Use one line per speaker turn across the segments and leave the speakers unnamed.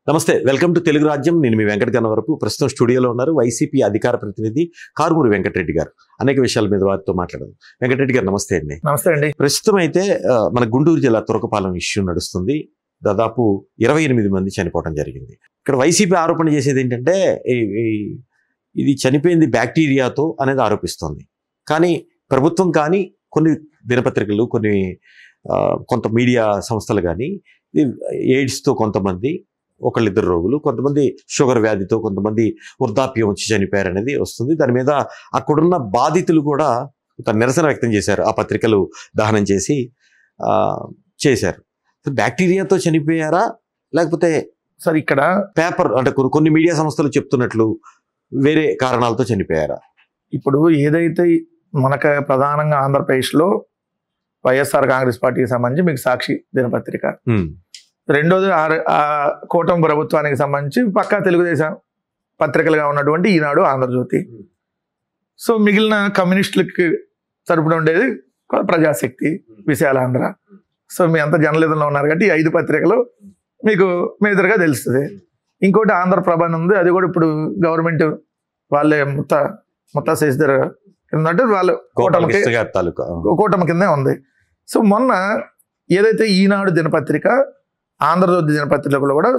నమస్తే, welcome to Telugu రాజ్యం. నేను మీ వెంకట గన్నవరపు. ప్రస్తుతం స్టూడియోలో ఉన్నారు వైసీపీ అధికార ప్రతినిధి కారుమూరి వెంకటరెడ్డి గారు. అనేక విషయాల మీద వారితో మాట్లాడదాం. వెంకటరెడ్డి గారు నమస్తే అండి.
నమస్తే అండి.
ప్రస్తుతం అయితే మన గుంటూరు జిల్లా తురకపాలెం ఇష్యూ నడుస్తుంది. దాదాపు 28 మంది చనిపోవడం జరిగింది. ఇక్కడ వైసీపీ ఆరోపణ చేసేది ఏంటంటే ఇది చనిపోయింది బ్యాక్టీరియాతో అనేది ఆరోపిస్తోంది. కానీ ప్రభుత్వం కానీ కొన్ని దినపత్రికలు కొంత మీడియా సంస్థలు కానీ ఎయిడ్స్తో కొంతమంది, ఒకళ్ళిద్దరు రోగులు, కొంతమంది షుగర్ వ్యాధితో, కొంతమంది వృద్ధాప్యం వచ్చి చనిపోయారు అనేది వస్తుంది. దాని మీద అక్కడున్న బాధితులు కూడా నిరసన వ్యక్తం చేశారు. ఆ పత్రికలు దహనం చేశారు. బ్యాక్టీరియాతో చనిపోయారా లేకపోతే
సార్ ఇక్కడ
పేపర్ అంటే కొన్ని మీడియా సంస్థలు చెప్తున్నట్లు వేరే కారణాలతో చనిపోయారా?
ఇప్పుడు ఏదైతే మనకు ప్రధానంగా ఆంధ్రప్రదేశ్లో వైఎస్ఆర్ కాంగ్రెస్ పార్టీకి సంబంధించి మీకు సాక్షి దినపత్రిక, రెండోది కూటమి ప్రభుత్వానికి సంబంధించి పక్కా తెలుగుదేశం పత్రికలుగా ఉన్నటువంటి ఈనాడు, ఆంధ్రజ్యోతి. సో మిగిలిన కమ్యూనిస్టులకి తరపున ఉండేది ప్రజాశక్తి, విశాలాంధ్ర. సో మీ అంత జర్నలిజంలో ఉన్నారు కాబట్టి ఈ 5 పత్రికలు మీకు మేజర్గా తెలుస్తుంది. ఇంకోటి ఆంధ్రప్రభ ఉంది, అది కూడా ఇప్పుడు గవర్నమెంట్ వాళ్ళే ముత్తా శశిధర్ కింద వాళ్ళు కూటమి కిందే ఉంది. సో మొన్న ఏదైతే ఈనాడు దినపత్రిక, ఆంధ్రజ్యోతి దినపత్రికలో కూడా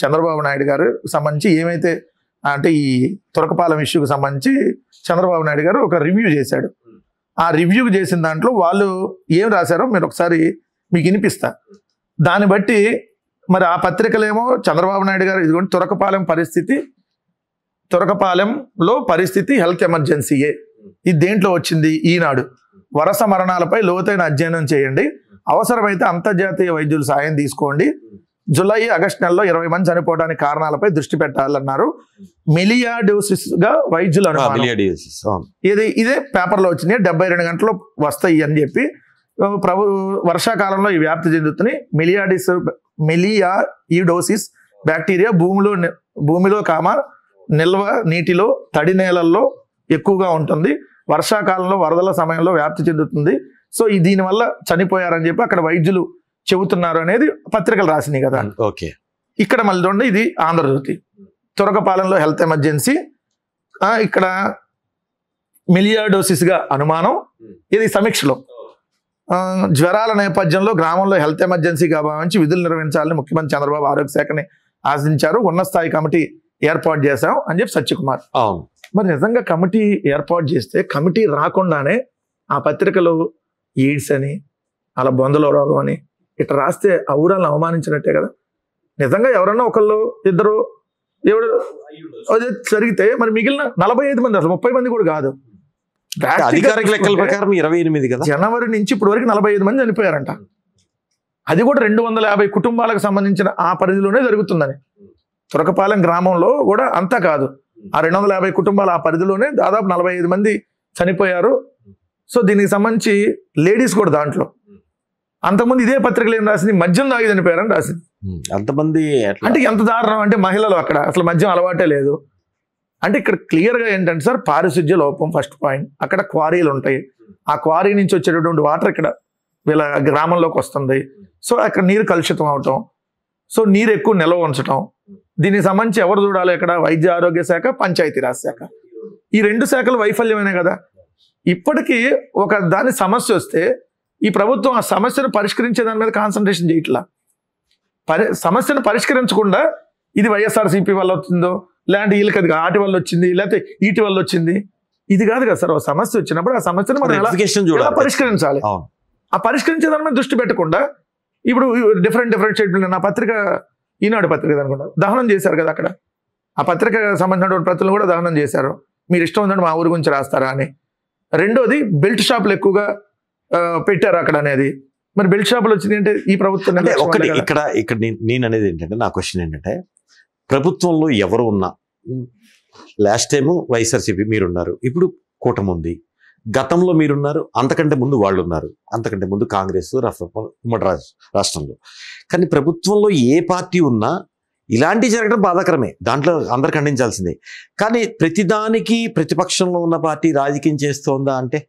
చంద్రబాబు నాయుడు గారు సంబంధించి ఏమైతే అంటే ఈ తురకపాలెం ఇష్యూకి సంబంధించి చంద్రబాబు నాయుడు గారు ఒక రివ్యూ చేశాడు. ఆ రివ్యూ చేసిన దాంట్లో వాళ్ళు ఏం రాశారో మీరు ఒకసారి మీకు వినిపిస్తా. దాన్ని బట్టి మరి ఆ పత్రికలేమో చంద్రబాబు నాయుడు గారు ఇదిగోండి తురకపాలెంలో పరిస్థితి హెల్త్ ఎమర్జెన్సీయే, ఇది దేంట్లో వచ్చింది? ఈనాడు వరుస మరణాలపై లోతైన అధ్యయనం చేయండి, అవసరమైతే అంతర్జాతీయ వైద్యుల సాయం తీసుకోండి, జూలై ఆగస్టు నెలలో 20 మంది చనిపోవడానికి కారణాలపై దృష్టి పెట్టాలన్నారు. మిలియాడోసిస్ గా వైద్యులు ఇదే పేపర్లో వచ్చినాయి, 72 గంటలు వస్తాయి అని చెప్పి వర్షాకాలంలో ఈ వ్యాప్తి చెందుతున్నాయి. మిలియాడోసిస్ బ్యాక్టీరియా భూమిలో నిల్వ నీటిలో, తడి నేలల్లో ఎక్కువగా ఉంటుంది, వర్షాకాలంలో వరదల సమయంలో వ్యాప్తి చెందుతుంది. సో దీనివల్ల చనిపోయారని చెప్పి అక్కడ వైద్యులు చెబుతున్నారు అనేది పత్రికలు రాసినాయి కదా.
ఓకే,
ఇక్కడ మళ్ళీ చూడండి, ఇది ఆంధ్రజ్యోతి తురకపాలెంలో హెల్త్ ఎమర్జెన్సీ, ఇక్కడ మిలియాడోసిస్ గా అనుమానం, ఇది సమీక్షలో జ్వరాల నేపథ్యంలో గ్రామంలో హెల్త్ ఎమర్జెన్సీగా భావించి విధులు నిర్వహించాలని ముఖ్యమంత్రి చంద్రబాబు ఆరోగ్య శాఖని ఆశించారు. ఉన్నత స్థాయి కమిటీ ఏర్పాటు చేశాం అని చెప్పి సత్యకుమార్. మరి నిజంగా కమిటీ ఏర్పాటు చేస్తే కమిటీ రాకుండానే ఆ పత్రికలు ఎయిడ్స్ అని, అలా బొందలో రోగం అని ఇట్లా రాస్తే ఆ ఊరాలను అవమానించినట్టే కదా. నిజంగా ఎవరన్నా ఒకళ్ళు ఇద్దరు అదే జరిగితే మరి మిగిలిన 45 మంది, అసలు 30 మంది కూడా కాదు,
అధికారిక లెక్కల ప్రకారం 28 కదా.
జనవరి నుంచి ఇప్పుడు వరకు 45 మంది చనిపోయారంట. అది కూడా 250 కుటుంబాలకు సంబంధించిన ఆ పరిధిలోనే జరుగుతుందని. తురకపాలెం గ్రామంలో కూడా అంతా కాదు, ఆ 250 కుటుంబాల ఆ పరిధిలోనే దాదాపు 45 మంది చనిపోయారు. సో దీనికి సంబంధించి లేడీస్ కూడా దాంట్లో. అంతకుముందు ఇదే పత్రికలు ఏం రాసింది, మద్యం తాగి చనిపోయారని రాసింది.
అంతమంది
అంటే ఎంత దారుణం అంటే మహిళలు అక్కడ అసలు మద్యం అలవాటే లేదు. అంటే ఇక్కడ క్లియర్గా ఏంటంటే సార్, పారిశుధ్య లోపం ఫస్ట్ పాయింట్. అక్కడ క్వారీలు ఉంటాయి, ఆ క్వారీ నుంచి వచ్చేటటువంటి వాటర్ ఇక్కడ వీళ్ళ గ్రామంలోకి వస్తుంది. సో అక్కడ నీరు కలుషితం అవటం, సో నీరు ఎక్కువ నిల్వ ఉంచటం. దీనికి సంబంధించి ఎవరు చూడాలి? ఇక్కడ వైద్య ఆరోగ్య శాఖ, పంచాయతీరాజ్ శాఖ, ఈ 2 శాఖలు వైఫల్యమైనా కదా. ఇప్పటికీ ఒక దాని సమస్య వస్తే ఈ ప్రభుత్వం ఆ సమస్యను పరిష్కరించే దాని మీద కాన్సన్ట్రేషన్ చేయట్లా. సమస్యను పరిష్కరించకుండా ఇది వైఎస్ఆర్సీపీ వల్ల వచ్చిందో, లేదంటే వీళ్ళకి అది ఆటి వల్ల వచ్చింది, లేకపోతే ఈటి వల్ల వచ్చింది, ఇది కాదు కదా సార్. ఒక సమస్య వచ్చినప్పుడు ఆ సమస్యను మనం ఎలా పరిష్కరించాలి, ఆ పరిష్కరించే దాని మీద దృష్టి పెట్టకుండా ఇప్పుడు డిఫరెంట్ షెడ్యూల్. నా పత్రిక ఈనాడు పత్రిక అనుకుంటా దహనం చేశారు కదా అక్కడ. ఆ పత్రిక సంబంధించిన ప్రతులను కూడా దహనం చేశారు. మీరు ఇష్టం ఉందండి మా ఊరి గురించి రాస్తారా అని. రెండోది బెల్ట్ షాపులు ఎక్కువగా పెట్టారు అక్కడ అనేది. మరి బెల్ట్ షాపులు వచ్చింది అంటే ఈ ప్రభుత్వం
ఒకటి. ఇక్కడ నేను అనేది ఏంటంటే, నా క్వశ్చన్ ఏంటంటే, ప్రభుత్వంలో ఎవరు ఉన్నా, లాస్ట్ టైము వైఎస్ఆర్సీపీ మీరున్నారు, ఇప్పుడు కూటమి ఉంది, గతంలో మీరున్నారు, అంతకంటే ముందు వాళ్ళు ఉన్నారు, అంతకంటే ముందు కాంగ్రెస్ ఉమ్మడి రాష్ట్రంలో. కానీ ప్రభుత్వంలో ఏ పార్టీ ఉన్నా ఇలాంటి జరగడం బాధాకరమే, దాంట్లో అందరు ఖండించాల్సిందే. కానీ ప్రతిదానికి ప్రతిపక్షంలో ఉన్న పార్టీ రాజకీయం చేస్తోందా అంటే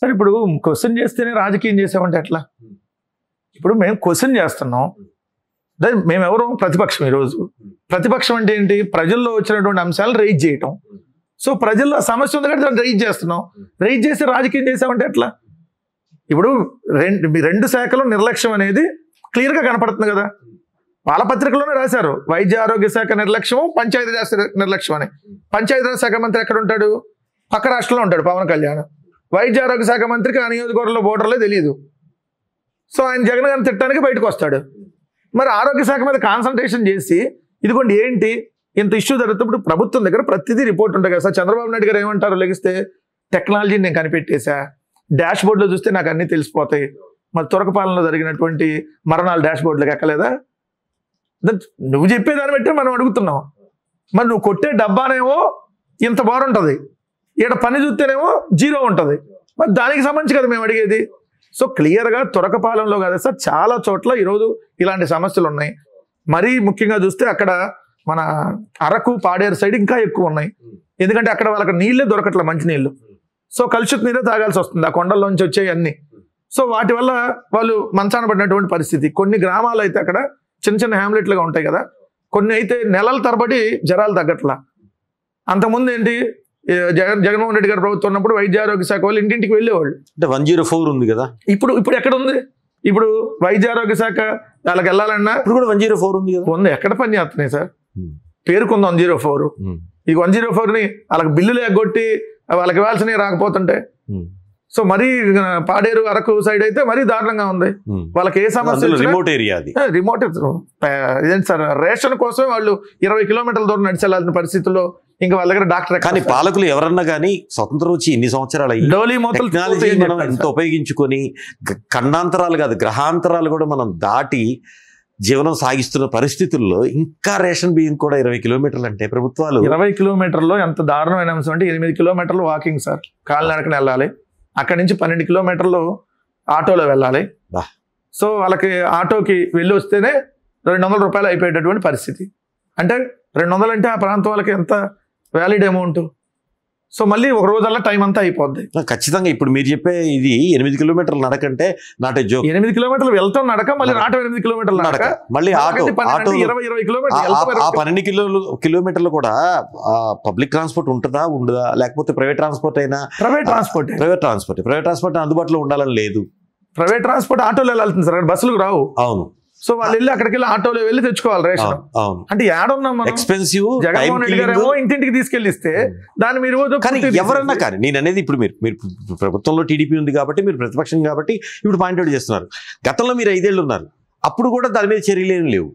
సార్, ఇప్పుడు క్వశ్చన్ చేస్తేనే రాజకీయం చేసామంటే ఎట్లా? ఇప్పుడు మేము క్వశ్చన్ చేస్తున్నాం, మేమెవరు ప్రతిపక్షం. ఈరోజు ప్రతిపక్షం అంటే ఏంటి? ప్రజల్లో వచ్చినటువంటి అంశాలు రైజ్ చేయటం. సో ప్రజల్లో సమస్య ఉంది కాబట్టి దాన్ని రైజ్ చేస్తున్నాం. రైజ్ చేసి రాజకీయం చేసామంటే ఎట్లా? ఇప్పుడు రెండు శాఖలు నిర్లక్ష్యం అనేది క్లియర్గా కనపడుతుంది కదా. వాళ్ళ పత్రికలోనే రాశారు, వైద్య ఆరోగ్య శాఖ నిర్లక్ష్యం, పంచాయతీరాజ్ నిర్లక్ష్యం అని. పంచాయతీరాజ్ శాఖ మంత్రి ఎక్కడ ఉంటాడు? పక్క రాష్ట్రంలో ఉంటాడు పవన్ కళ్యాణ్. వైద్య ఆరోగ్య శాఖ మంత్రికి ఆ నియోజకవర్గంలో బోర్డర్లే తెలియదు. సో ఆయన జగన్ గారిని తిట్టడానికి బయటకు వస్తాడు. మరి ఆరోగ్య శాఖ మీద కాన్సన్ట్రేషన్ చేసి ఇదిగోండి ఏంటి ఇంత ఇష్యూ జరుగుతున్నప్పుడు ప్రభుత్వం దగ్గర ప్రతిదీ రిపోర్ట్ ఉంటుంది కదా సార్. చంద్రబాబు నాయుడు గారు ఏమంటారు లెగిస్తే? టెక్నాలజీని నేను కనిపెట్టేశా, డాష్ బోర్డులో చూస్తే నాకు అన్నీ తెలిసిపోతాయి. మరి తురకపాలనలో జరిగినటువంటి మరణాలు డాష్ బోర్డులకు ఎక్కలేదా? నువ్వు చెప్పేదాన్ని బట్టి మనం అడుగుతున్నాం. మరి నువ్వు కొట్టే డబ్బానేమో ఇంత బాగుంటుంది, ఈడ పని చూస్తేనేమో జీరో ఉంటుంది. మరి దానికి సంబంధించి కదా మేము అడిగేది. సో క్లియర్గా తురకపాలెంలో కదా సార్ చాలా చోట్ల ఈరోజు ఇలాంటి సమస్యలు ఉన్నాయి. మరీ ముఖ్యంగా చూస్తే అక్కడ మన అరకు పాడేరు సైడ్ ఇంకా ఎక్కువ ఉన్నాయి. ఎందుకంటే అక్కడ వాళ్ళకి నీళ్ళే దొరకట్లే, మంచి నీళ్ళు. సో కలుషిత నీరే తాగాల్సి వస్తుంది ఆ కొండల్లోంచి వచ్చే అన్ని. సో వాటి వల్ల వాళ్ళు మంచాన పడినటువంటి పరిస్థితి. కొన్ని గ్రామాలు అయితే అక్కడ చిన్న చిన్న హ్యామ్లెట్లుగా ఉంటాయి కదా, కొన్ని అయితే నెలల తరబడి జ్వరాలు తగ్గట్లా. అంతకుముందు ఏంటి జగన్మోహన్ రెడ్డి గారు ప్రభుత్వం ఉన్నప్పుడు వైద్య ఆరోగ్య శాఖ వాళ్ళు ఇంటింటికి వెళ్ళేవాళ్ళు.
అంటే 104 ఉంది కదా
ఇప్పుడు ఎక్కడ ఉంది? ఇప్పుడు వైద్య ఆరోగ్య శాఖ వాళ్ళకి వెళ్ళాలన్నా
ఇప్పుడు కూడా 104 ఉంది కదా.
ఉంది, ఎక్కడ పని చేస్తున్నాయి సార్? పేరుకుంది 104. ఈ 104ని వాళ్ళకి బిల్లులు ఎగ్గొట్టి వాళ్ళకి ఇవ్వాల్సినవి రాకపోతుంటే. సో మరీ పాడేరు అరకు సైడ్ అయితే మరీ దారుణంగా ఉంది. వాళ్ళకి ఏ సమస్య
రిమోట్ ఏరియా, అది
రిమోట్ ఇదేంటి సార్, రేషన్ కోసం వాళ్ళు 20 కిలోమీటర్ల దూరం నడిచి వెళ్ళాల్సిన పరిస్థితుల్లో ఇంకా వాళ్ళ దగ్గర డాక్టర్.
కానీ పాలకులు ఎవరన్నా కానీ స్వతంత్రం వచ్చి ఎన్ని సంవత్సరాలు టెక్నాలజీ మనం ఎంత ఉపయోగించుకొని ఖండాంతరాలు కాదు గ్రహాంతరాలు కూడా మనం దాటి జీవనం సాగిస్తున్న పరిస్థితుల్లో ఇంకా రేషన్ బియ్యం కూడా 20 కిలోమీటర్లు అంటే ప్రభుత్వాలు
20 కిలోమీటర్లో ఎంత దారుణమైన అంశం అంటే 8 కిలోమీటర్లు వాకింగ్ సార్, కాలినడకన వెళ్ళాలి. అక్కడి నుంచి 12 కిలోమీటర్లు ఆటోలో వెళ్ళాలి. సో వాళ్ళకి ఆటోకి వెళ్ళి వస్తేనే 200 రూపాయలు అయిపోయేటటువంటి పరిస్థితి. అంటే 200 అంటే ఆ ప్రాంతం వాళ్ళకి ఎంత వ్యాలిడ్ అమౌంట్. సో మళ్ళీ ఒక రోజల్లా టైం అంతా అయిపోద్ది.
ఖచ్చితంగా ఇప్పుడు మీరు చెప్పే ఇది 8 కిలోమీటర్లు నడకంటే నాటే జోక్.
8 కిలోమీటర్లు వెళ్తాం నడక, మళ్ళీ రావటం 8 కిలోమీటర్లు నడక, మళ్ళీ ఆటో 20 కిలోమీటర్లు.
ఆ 12 కిలోమీటర్లు కూడా పబ్లిక్ ట్రాన్స్పోర్ట్ ఉంటుందా ఉండదా, లేకపోతే ప్రైవేట్ ట్రాన్స్పోర్ట్ అయినా?
ప్రైవేట్ ట్రాన్స్పోర్ట్
అందుబాటులో ఉండాలని లేదు.
ప్రైవేట్ ట్రాన్స్పోర్ట్ ఆటోలో వెళ్ళాల్సింది సార్, బస్సులకు రావు.
అవును.
సో వాళ్ళు వెళ్ళి అక్కడికి వెళ్ళి ఆటోలో వెళ్ళి తెచ్చుకోవాలి రేషన్. అంటే ఏడున్నాం మనం?
ఎక్స్పెన్సివ్.
జగన్మోహన్ రెడ్డి గారు ఏమో ఇంటింటికి తీసుకెళ్ళిస్తే దాన్ని మీరు
ఎవరన్నా కానీ నేను అనేది ఇప్పుడు మీరు ప్రభుత్వంలో టీడీపీ ఉంది కాబట్టి మీరు ప్రతిపక్షం కాబట్టి ఇప్పుడు పాయింట్ అవుట్ చేస్తున్నారు. గతంలో మీరు 5 ఏళ్ళు ఉన్నారు, అప్పుడు కూడా దాని మీద చర్యలు ఏం లేవు.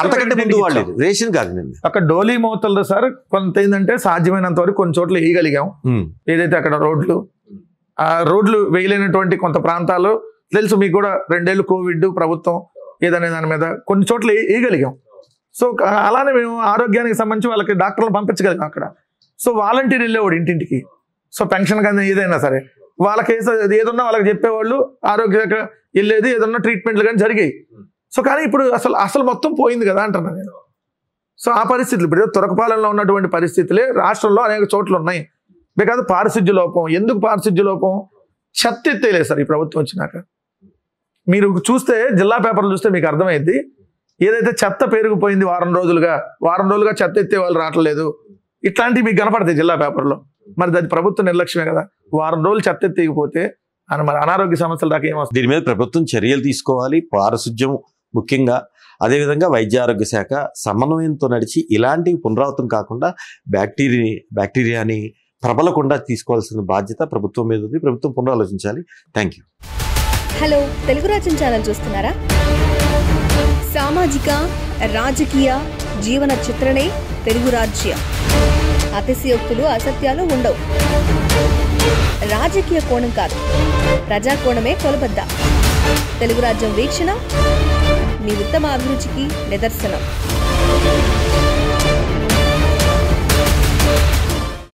అంతకంటే ముందు వాళ్ళు రేషన్ కాదు.
అక్కడ డోలీ మోతలు సార్ కొంత ఏంటంటే సాధ్యమైనంత వరకు కొన్ని చోట్ల వేయగలిగాం. ఏదైతే అక్కడ రోడ్లు వేయలేనటువంటి కొంత ప్రాంతాలు తెలుసు మీకు కూడా, 2 ఏళ్ళు కోవిడ్ ప్రభుత్వం ఏదనే దాని మీద కొన్ని చోట్ల వేయగలిగాం. సో అలానే మేము ఆరోగ్యానికి సంబంధించి వాళ్ళకి డాక్టర్లు పంపించగలిగాం అక్కడ. సో వాలంటీర్ వెళ్ళేవాడు ఇంటింటికి. సో పెన్షన్ కానీ ఏదైనా సరే వాళ్ళకి ఏదన్నా వాళ్ళకి చెప్పేవాళ్ళు, ఆరోగ్య శాఖ వెళ్ళేది, ఏదన్నా ట్రీట్మెంట్లు కానీ జరిగాయి. సో కానీ ఇప్పుడు అసలు మొత్తం పోయింది కదా అంటున్నా నేను. సో ఆ పరిస్థితులు ఇప్పుడు తురకపాలెంలో ఉన్నటువంటి పరిస్థితులే రాష్ట్రంలో అనేక చోట్ల ఉన్నాయి. బికాజ్ పారిశుద్ధ్య లోపం. ఎందుకు పారిశుద్ధ్య లోపం? చెత్త ఎత్తేలేదు సార్ ఈ ప్రభుత్వం వచ్చినాక. మీరు చూస్తే జిల్లా పేపర్లు చూస్తే మీకు అర్థమైంది. ఏదైతే చెత్త పెరిగిపోయింది వారం రోజులుగా చెత్త ఎత్తే వాళ్ళు రావట్లేదు, ఇట్లాంటివి మీకు కనపడతాయి జిల్లా పేపర్లో. మరి అది ప్రభుత్వ నిర్లక్ష్యమే కదా. వారం రోజులు చెత్త ఎత్తేకపోతే మరి అనారోగ్య సమస్యలు దాకా ఏమొస్తుంది?
దీని మీద ప్రభుత్వం చర్యలు తీసుకోవాలి. పారిశుద్ధ్యం ముఖ్యంగా, అదేవిధంగా వైద్య ఆరోగ్య శాఖ సమన్వయంతో నడిచి ఇలాంటివి పునరావృతం కాకుండా బ్యాక్టీరియాని ప్రబలకుండా తీసుకోవాల్సిన బాధ్యత ప్రభుత్వం మీద ఉంది. ప్రభుత్వం పునరాలోచించాలి. Thank you.
Hello, Telugu Rajyam channel చూస్తున్నారా? సామాజిక రాజకీయ జీవన చిత్రణే తెలుగు రాజ్యం. అతిశయోక్తులు అసత్యాలు ఉండవు. రాజకీయ కోణం కాదు, ప్రజా కోణమే కొలబద్ద. తెలుగు రాజ్యం వీక్షణ మీ ఉత్తమ అభిరుచికి నిదర్శనం.